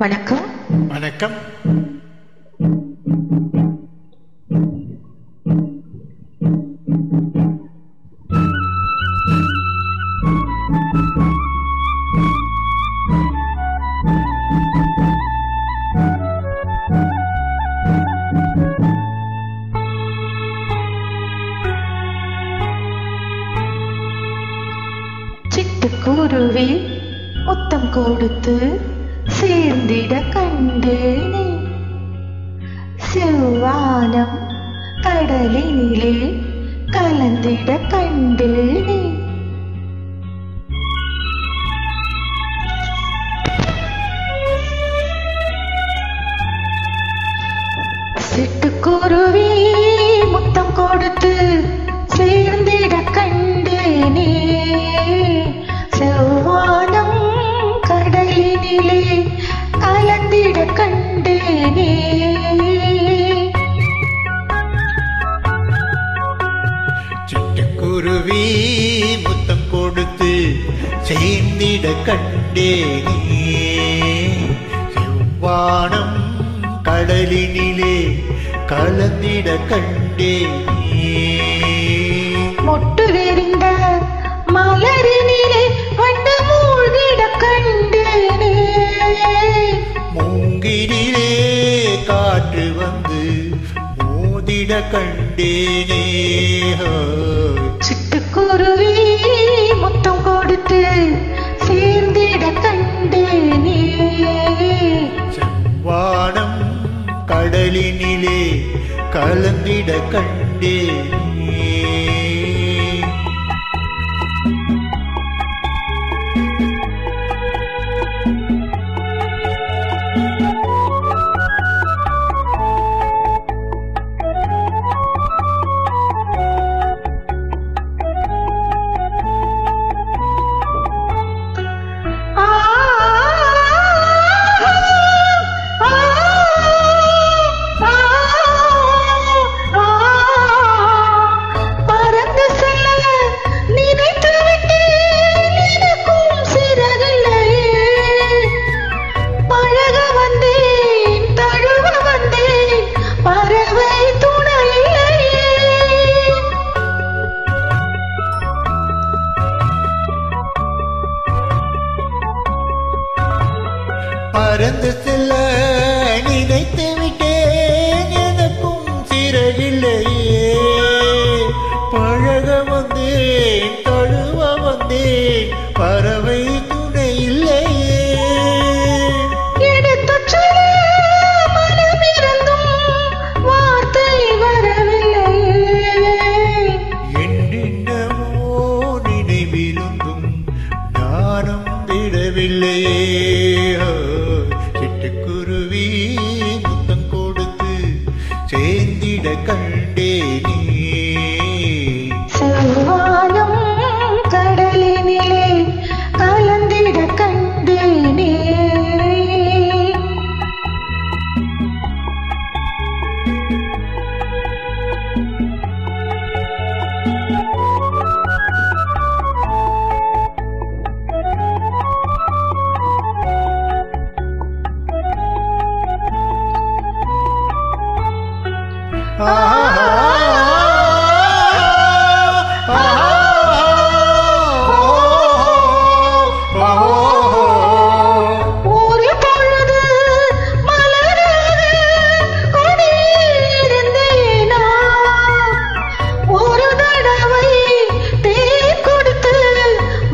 வணக்கம். வணக்கம். சிட்டுக்குருவி முத்தம் கொடுத்து சேர்ந்திட கண்டேனே, செவ்வானம் கடலினிலே கலந்திட கண்டேனே. சிட்டுக்குருவி முத்தம் கொடுத்து சேர்ந்திட கண்டேனே, செவ்வானம் கடலினிலே கலந்திட கண்டேனே. சிட்டுக்குருவி முத்தம் கொடுத்து சேர்ந்திட கண்டேனே, செவ்வானம் கடலினிலே கலந்திட கண்டேனே. மொட்டு விரிந்த மலரினிலே வண்டு மூழ்கிட கண்டேனே, மூங்கிலே காற்று வந்து மோதிட கண்டேனே. சிட்டுக்குருவி முத்தம் கொடுத்து சேர்ந்திட கண்டேனே, செவ்வானம் கடலினிலே கலந்திட கண்டேனே. பறந்து செல்ல நினைத்து விட்டேன், எனக்கும் சிறகில்லையே. பழக வந்தேன், தழுவ வந்தேன், பறவை துணை இல்லையே. எடுத்து சொல்ல மனமிருந்தும் வார்த்தை வரவில்லையே, என்னென்னமோ நினைவிருந்தும் ஞானம் விடவில்லையே. சிட்டுக்குருவி முத்தம் கொடுத்து சேர்ந்திட கண்டேனே, செவ்வானம் கடலினிலே கலந்திட கண்டேனே. ஒரு பொழுது மலராக கொடியிருந்தேனா, ஒரு தடவை தேன் கொடுத்து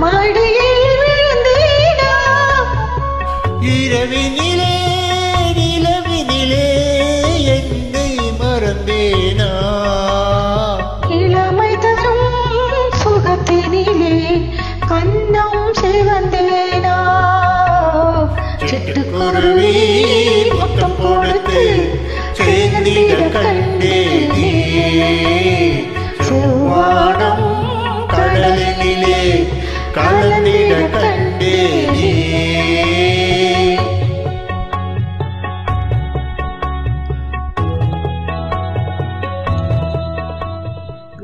மடியில் விழுந்தேனா. இரவினிலே நிலவினிலே என்னை மறந்தேனா, இளமை தரும் சுகத்தினிலே கண்ணம் சிவந்தேனா. சிட்டுக்குருவி முத்தம் கொடுத்து சேர்ந்திட கண்டேனே, செவ்வானம் கடலினிலே கலந்திட கண்டேனே.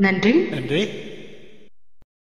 நன்றி. நன்றி.